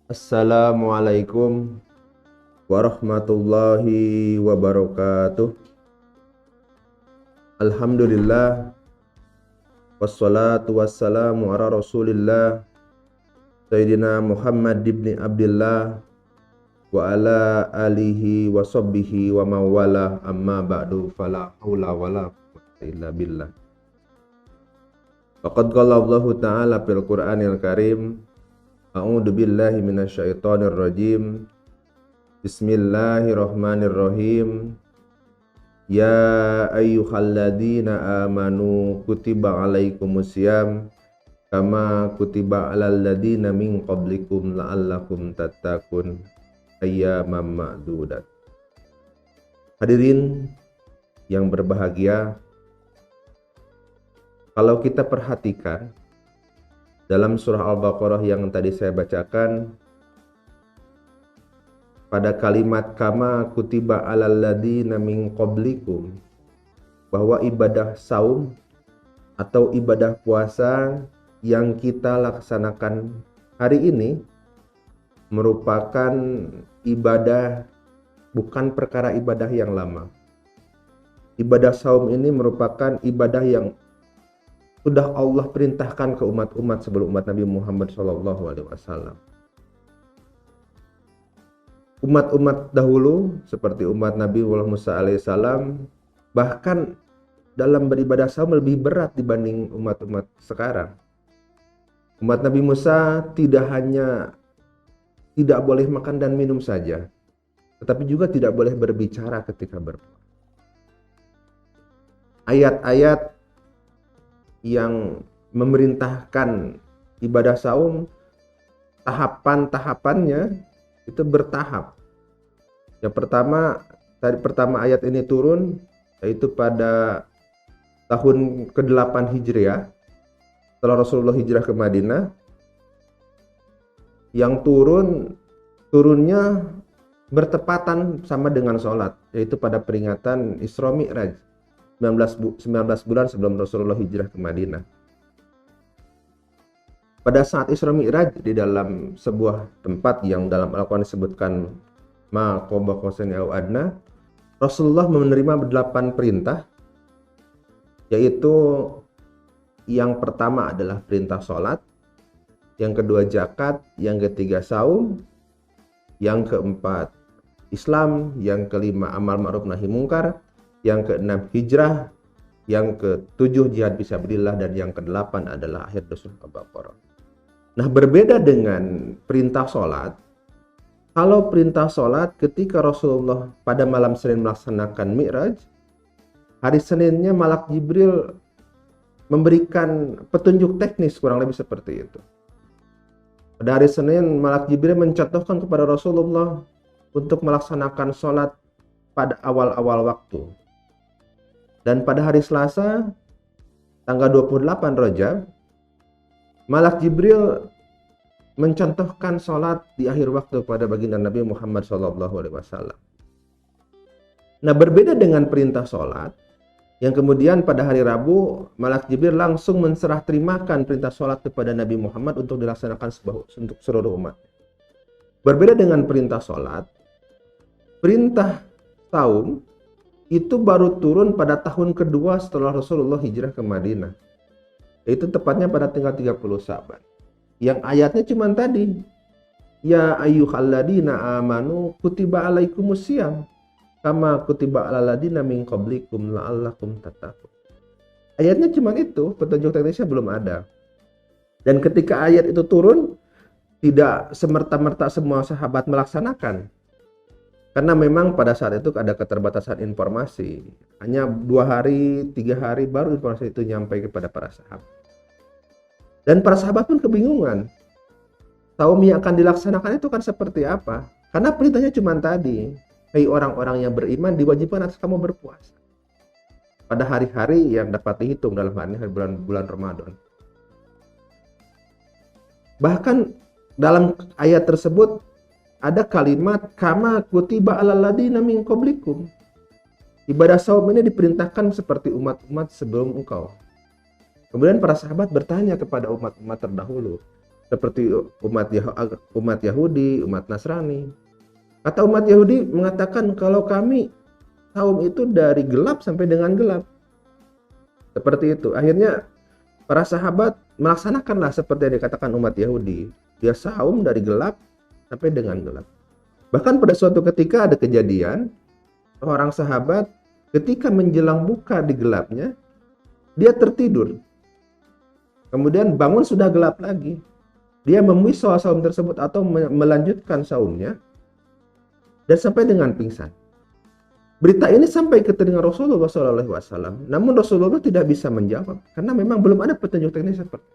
Assalamualaikum warahmatullahi wabarakatuh. Alhamdulillah wassalatu wassalamu ala Rasulillah Sayyidina Muhammad ibn Abdullah wa ala alihi wa sahbihi wa mawala amma ba'du fala haula wala quwwata illa billah. Faqad qala Allah Ta'ala fil Qur'anil Karim, a'udzu billahi minasyaitonir rajim. Bismillahirrahmanirrahim. Ya ayyuhalladzina amanu kutiba alaikumusiyam kama kutiba alal ladzina min qablikum la'allakum tattaqun ayyaman ma'dudat. Hadirin yang berbahagia, kalau kita perhatikan dalam surah Al-Baqarah yang tadi saya bacakan, pada kalimat kama kutiba alal ladzina min qablikum, bahwa ibadah saum atau ibadah puasa yang kita laksanakan hari ini merupakan ibadah, bukan perkara ibadah yang lama. Ibadah saum ini merupakan ibadah yang sudah Allah perintahkan ke umat-umat sebelum umat Nabi Muhammad SAW. Umat-umat dahulu seperti umat Nabi Musa alaihissalam bahkan dalam beribadah saum lebih berat dibanding umat-umat sekarang. Umat Nabi Musa tidak hanya tidak boleh makan dan minum saja, tetapi juga tidak boleh berbicara ketika berpuasa. Ayat-ayat yang memerintahkan ibadah saum, tahapan-tahapannya itu bertahap. Yang pertama ayat ini turun yaitu pada tahun ke-8 Hijriah setelah Rasulullah hijrah ke Madinah. Yang turunnya bertepatan sama dengan sholat, yaitu pada peringatan Isra Mi'raj 19 bulan sebelum Rasulullah hijrah ke Madinah. Pada saat Isra Mi'raj di dalam sebuah tempat yang dalam Al-Quran disebutkan ma qaba qausain au adna, Rasulullah menerima 8 perintah, yaitu yang pertama adalah perintah sholat, yang kedua zakat, yang ketiga saum, yang keempat Islam, yang kelima amal ma'ruf nahi mungkar, yang keenam hijrah, yang ketujuh jihad fisabilillah, dan yang kedelapan adalah akhir surah Al-Baqarah. Nah, berbeda dengan perintah sholat. Kalau perintah sholat ketika Rasulullah pada malam Senin melaksanakan Mi'raj, hari Seninnya Malak Jibril memberikan petunjuk teknis kurang lebih seperti itu. Pada hari Senin, Malak Jibril mencontohkan kepada Rasulullah untuk melaksanakan sholat pada awal-awal waktu. Dan pada hari Selasa, tanggal 28 Rajab, Malak Jibril mencontohkan sholat di akhir waktu pada baginda Nabi Muhammad SAW. Nah, berbeda dengan perintah sholat, yang kemudian pada hari Rabu, Malak Jibril langsung menserah terimakan perintah sholat kepada Nabi Muhammad untuk dilaksanakan untuk seluruh umat. Berbeda dengan perintah sholat, perintah saum itu baru turun pada tahun kedua setelah Rasulullah hijrah ke Madinah. Itu tepatnya pada tanggal 30 Sa'ban. Yang ayatnya cuma tadi, ya ayyuhalladzina amanu kutiba alaikumusiyam kama kutiba alal ladzina min qablikum la'allakum tattaqun. Ayatnya cuma itu, petunjuk teknisnya belum ada. Dan ketika ayat itu turun, tidak semerta-merta semua sahabat melaksanakan. Karena memang pada saat itu ada keterbatasan informasi. Hanya 2 hari, 3 hari baru informasi itu nyampai kepada para sahabat. Dan para sahabat pun kebingungan. Saum yang akan dilaksanakan itu kan seperti apa? Karena perintahnya cuma tadi. Hai orang-orang yang beriman, diwajibkan atas kamu berpuasa pada hari-hari yang dapat dihitung dalam hari bulan Ramadan. Bahkan dalam ayat tersebut ada kalimat kama kutiba alal ladzina min qablikum. Ibadah saum ini diperintahkan seperti umat-umat sebelum engkau. Kemudian para sahabat bertanya kepada umat-umat terdahulu, seperti umat Yahudi, umat Nasrani. Kata umat Yahudi mengatakan kalau kami saum itu dari gelap sampai dengan gelap. Seperti itu. Akhirnya para sahabat melaksanakanlah seperti yang dikatakan umat Yahudi. Dia saum dari gelap sampai dengan gelap. Bahkan pada suatu ketika ada kejadian, seorang sahabat ketika menjelang buka di gelapnya, dia tertidur. Kemudian bangun sudah gelap lagi. Dia memisah saum tersebut atau melanjutkan saumnya dan sampai dengan pingsan. Berita ini sampai ke telinga Rasulullah SAW. Namun Rasulullah tidak bisa menjawab karena memang belum ada petunjuk teknis seperti.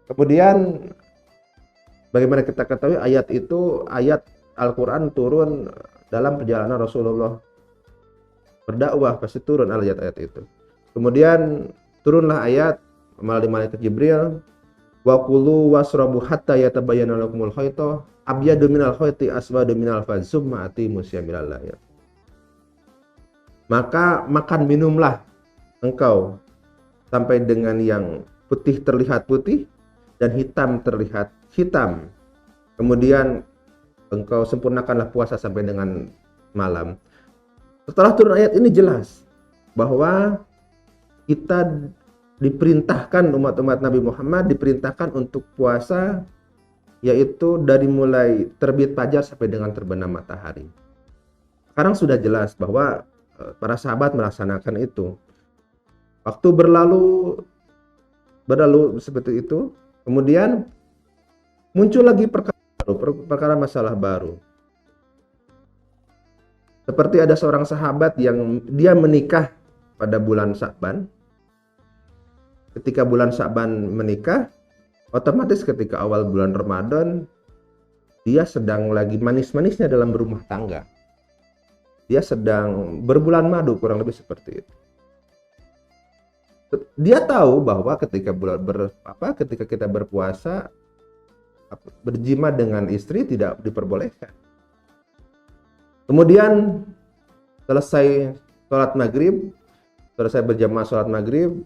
Kemudian bagaimana kita ketahui ayat itu, ayat Al-Quran turun dalam perjalanan Rasulullah berdakwah, pasti turun ayat-ayat itu. Kemudian turunlah ayat melalui malaikat Jibril, wa kulu wasrabu hatta yatabayyana lakumul khaytu abyadu minal khayti aswadu minal fajr summa atimus syamilal layl. Maka makan minumlah engkau sampai dengan yang putih terlihat putih dan hitam terlihat hitam. Kemudian engkau sempurnakanlah puasa sampai dengan malam. Setelah turun ayat ini jelas bahwa kita diperintahkan, umat-umat Nabi Muhammad diperintahkan untuk puasa, yaitu dari mulai terbit fajar sampai dengan terbenam matahari. Sekarang sudah jelas bahwa para sahabat melaksanakan itu. Waktu berlalu seperti itu, kemudian muncul lagi perkara masalah baru. Seperti ada seorang sahabat yang dia menikah pada bulan Sya'ban. Ketika bulan Sya'ban menikah, otomatis ketika awal bulan Ramadan, dia sedang lagi manis-manisnya dalam berumah tangga. Dia sedang berbulan madu, kurang lebih seperti itu. Dia tahu bahwa ketika ketika kita berpuasa, berjima dengan istri tidak diperbolehkan. Kemudian selesai sholat maghrib, selesai berjamaah sholat maghrib,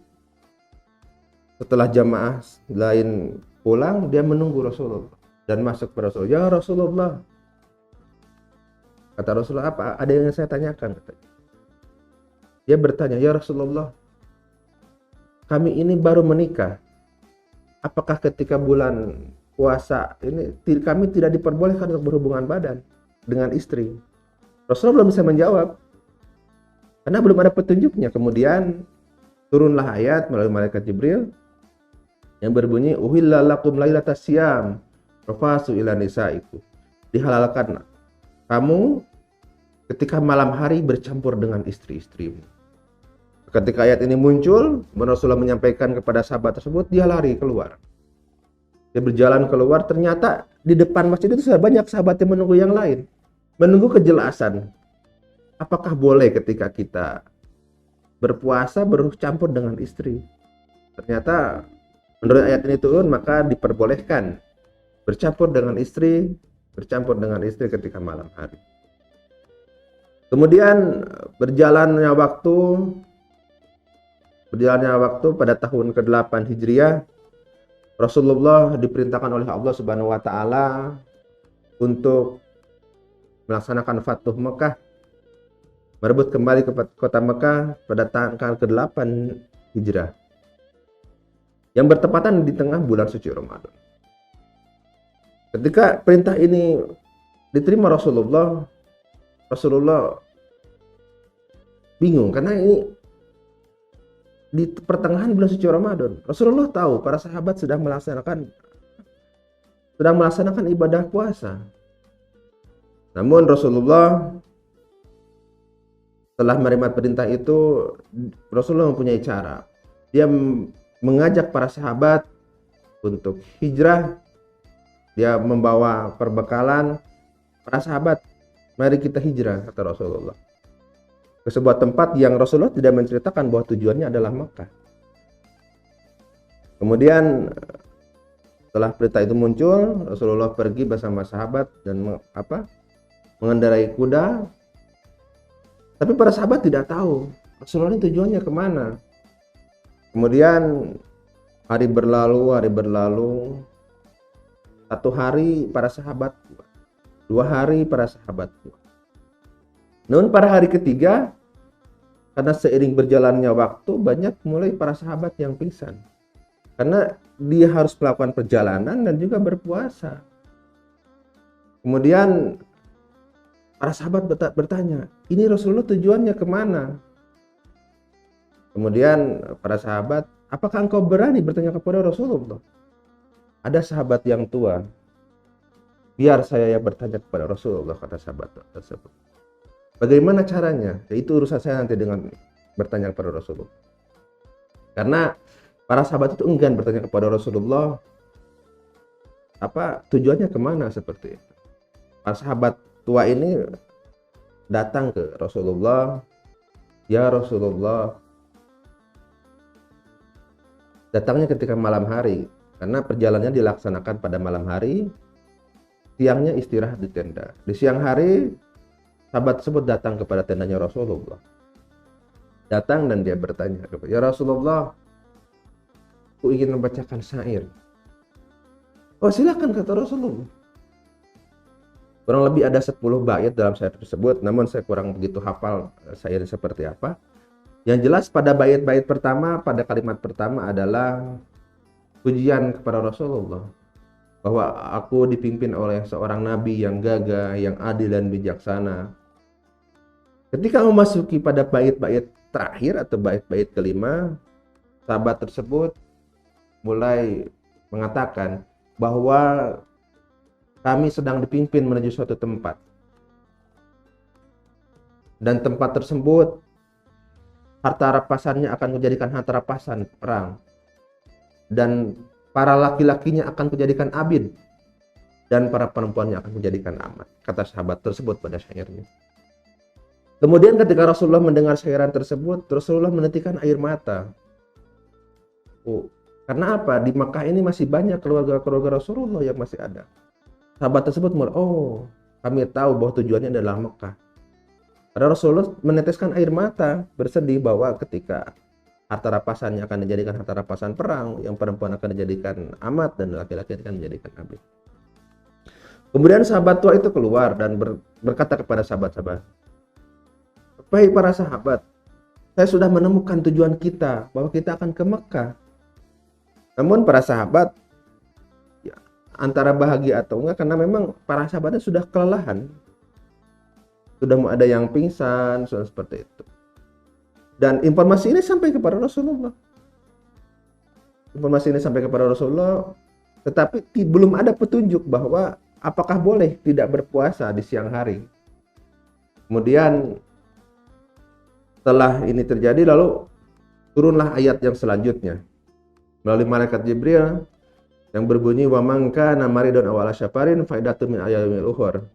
setelah jamaah lain pulang, dia menunggu Rasulullah dan masuk ke Rasulullah. Ya Rasulullah, kata Rasulullah, apa? Ada yang saya tanyakan, katanya. Dia bertanya, ya Rasulullah, kami ini baru menikah. Apakah ketika bulan puasa ini kami tidak diperbolehkan untuk berhubungan badan dengan istri? Rasulullah belum bisa menjawab karena belum ada petunjuknya. Kemudian turunlah ayat melalui malaikat Jibril yang berbunyi, uhilla lakum lailatas siyam rafasu ila nisaikum. Dihalalkan kamu ketika malam hari bercampur dengan istri-istrimu. Ketika ayat ini muncul, Rasulullah menyampaikan kepada sahabat tersebut, dia lari keluar. Dia berjalan keluar, ternyata di depan masjid itu sudah banyak sahabat yang menunggu yang lain. Menunggu kejelasan. Apakah boleh ketika kita berpuasa bercampur dengan istri? Ternyata menurut ayat ini turun, maka diperbolehkan bercampur dengan istri ketika malam hari. Kemudian berjalannya waktu pada tahun ke-8 Hijriah, Rasulullah diperintahkan oleh Allah Subhanahu wa taala untuk melaksanakan Fathu Mekah, merebut kembali ke kota Mekah pada tanggal ke-8 Hijrah, yang bertepatan di tengah bulan suci Ramadan. Ketika perintah ini diterima Rasulullah bingung karena ini di pertengahan bulan suci Ramadan. Rasulullah tahu para sahabat sedang melaksanakan ibadah puasa. Namun Rasulullah setelah menerima perintah itu, Rasulullah mempunyai cara. Dia mengajak para sahabat untuk hijrah. Dia membawa perbekalan. Para sahabat, mari kita hijrah, kata Rasulullah, ke sebuah tempat yang Rasulullah tidak menceritakan bahwa tujuannya adalah Makkah. Kemudian setelah perintah itu muncul, Rasulullah pergi bersama sahabat dan mengendarai kuda. Tapi para sahabat tidak tahu Rasulullah ini tujuannya kemana. Kemudian hari berlalu, 1 hari para sahabat kuat, 2 hari para sahabat kuat. Namun pada hari ketiga, karena seiring berjalannya waktu, banyak mulai para sahabat yang pingsan. Karena dia harus melakukan perjalanan dan juga berpuasa. Kemudian para sahabat bertanya, ini Rasulullah tujuannya kemana? Kemudian para sahabat, apakah engkau berani bertanya kepada Rasulullah? Ada sahabat yang tua, biar saya yang bertanya kepada Rasulullah, kata sahabat tersebut. Bagaimana caranya? Ya, itu urusan saya nanti dengan bertanya kepada Rasulullah. Karena para sahabat itu enggan bertanya kepada Rasulullah, tujuannya kemana seperti itu. Para sahabat tua ini datang ke Rasulullah, ya Rasulullah. Datangnya ketika malam hari, karena perjalanannya dilaksanakan pada malam hari, siangnya istirahat di tenda. Di siang hari, sahabat tersebut datang kepada tendanya Rasulullah. Datang dan dia bertanya, ya Rasulullah, aku ingin membacakan syair. Oh silakan, kata Rasulullah. Kurang lebih ada 10 bait dalam syair tersebut, namun saya kurang begitu hafal syair seperti apa. Yang jelas pada bait-bait pertama, pada kalimat pertama adalah pujian kepada Rasulullah, bahwa aku dipimpin oleh seorang nabi yang gagah, yang adil dan bijaksana. Ketika memasuki pada bait-bait terakhir atau bait-bait kelima, sahabat tersebut mulai mengatakan bahwa kami sedang dipimpin menuju suatu tempat, dan tempat tersebut harta rampasannya akan menjadikan harta rampasan perang, dan para laki-lakinya akan menjadikan abid, dan para perempuannya akan menjadikan amat, kata sahabat tersebut pada syairnya. Kemudian ketika Rasulullah mendengar syairan tersebut, Rasulullah menitikan air mata. Karena apa? Di Makkah ini masih banyak keluarga-keluarga Rasulullah yang masih ada. Sahabat tersebut kami tahu bahwa tujuannya adalah Makkah. Pada Rasulullah meneteskan air mata, bersedih bahwa ketika harta rampasannya akan dijadikan harta rampasan perang, yang perempuan akan dijadikan amat dan laki-laki akan menjadikan abid. Kemudian sahabat tua itu keluar dan berkata kepada sahabat-sahabat, "Hai para sahabat, saya sudah menemukan tujuan kita, bahwa kita akan ke Mekah." Namun para sahabat ya, antara bahagia atau enggak, karena memang para sahabatnya sudah kelelahan. Sudah ada yang pingsan, sudah seperti itu. Dan informasi ini sampai kepada Rasulullah. Informasi ini sampai kepada Rasulullah, tetapi belum ada petunjuk bahwa apakah boleh tidak berpuasa di siang hari. Kemudian setelah ini terjadi, lalu turunlah ayat yang selanjutnya melalui malaikat Jibril yang berbunyi, wa man kana maridun aw ala safarin fa iddatun min ayyamin ukhra.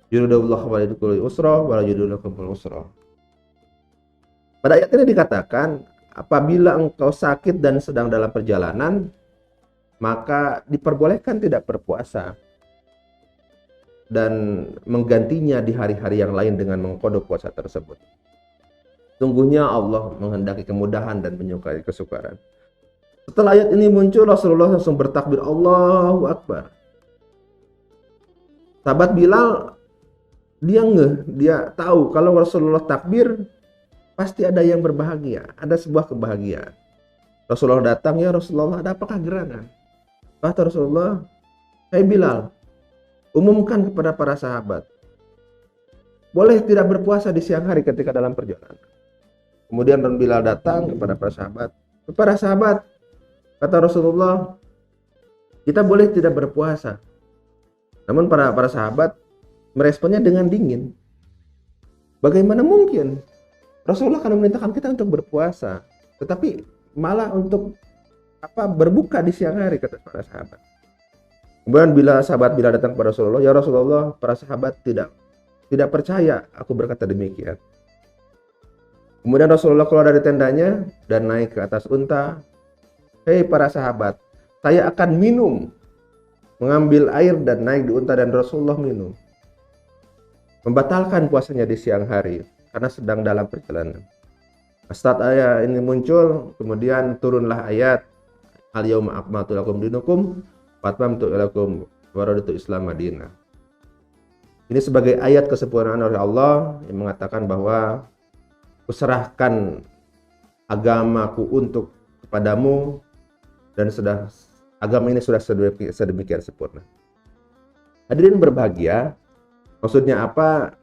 Yuridullahu wa yudkhilul usra wa la yuridul usra. Pada ayat ini dikatakan, apabila engkau sakit dan sedang dalam perjalanan, maka diperbolehkan tidak berpuasa dan menggantinya di hari-hari yang lain dengan mengqada puasa tersebut. Sungguhnya Allah menghendaki kemudahan dan menyukai kesukaran. Setelah ayat ini muncul, Rasulullah langsung bertakbir, Allahu Akbar. Sahabat Bilal, dia tahu kalau Rasulullah takbir pasti ada yang berbahagia, ada sebuah kebahagiaan. Rasulullah datang, ya Rasulullah, ada apakah gerangan? Kata Rasulullah, hai Bilal, umumkan kepada para sahabat, boleh tidak berpuasa di siang hari ketika dalam perjalanan. Kemudian Bilal datang kepada para sahabat, kata Rasulullah, kita boleh tidak berpuasa. Namun para sahabat meresponnya dengan dingin. Bagaimana mungkin Rasulullah akan memerintahkan kita untuk berpuasa, tetapi malah untuk berbuka di siang hari, kata para sahabat. Kemudian sahabat bila datang kepada Rasulullah, ya Rasulullah, para sahabat tidak percaya aku berkata demikian. Kemudian Rasulullah keluar dari tendanya dan naik ke atas unta. Hei para sahabat, saya akan minum, mengambil air dan naik di unta, dan Rasulullah minum. Membatalkan puasanya di siang hari karena sedang dalam perjalanan. Setelah ayat ini muncul, kemudian turunlah ayat Al-Yauma akmaltu lakum dinukum wa atmamtu wa raditu Islam madinah. Ini sebagai ayat kesempurnaan oleh Allah yang mengatakan bahwa kuserahkan agamaku untuk kepadamu dan agama ini sudah sedemikian sempurna. Hadirin berbahagia, maksudnya apa?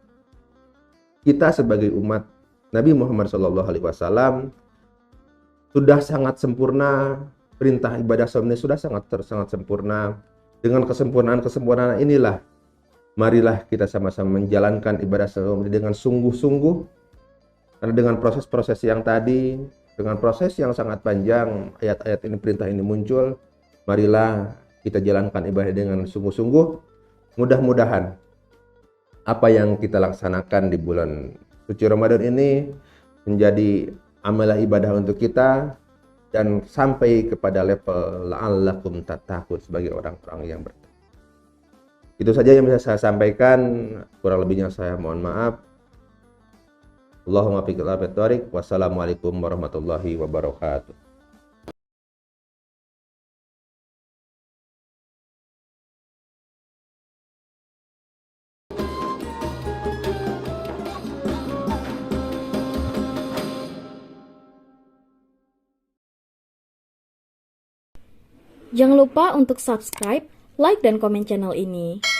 Kita sebagai umat Nabi Muhammad SAW sudah sangat sempurna, perintah ibadah saum ini sudah sangat sempurna. Dengan kesempurnaan inilah, marilah kita sama-sama menjalankan ibadah saum ini dengan sungguh-sungguh. Karena dengan proses-proses yang tadi, dengan proses yang sangat panjang, ayat-ayat ini, perintah ini muncul, marilah kita jalankan ibadah dengan sungguh-sungguh. Mudah-mudahan apa yang kita laksanakan di bulan suci Ramadan ini menjadi amalah ibadah untuk kita dan sampai kepada level la'allakum tattaqun sebagai orang-orang yang bertakwa. Itu saja yang bisa saya sampaikan, kurang lebihnya saya mohon maaf. Allahumma fiqhil abid. Wassalamualaikum warahmatullahi wabarakatuh. Jangan lupa untuk subscribe, like, dan komen channel ini.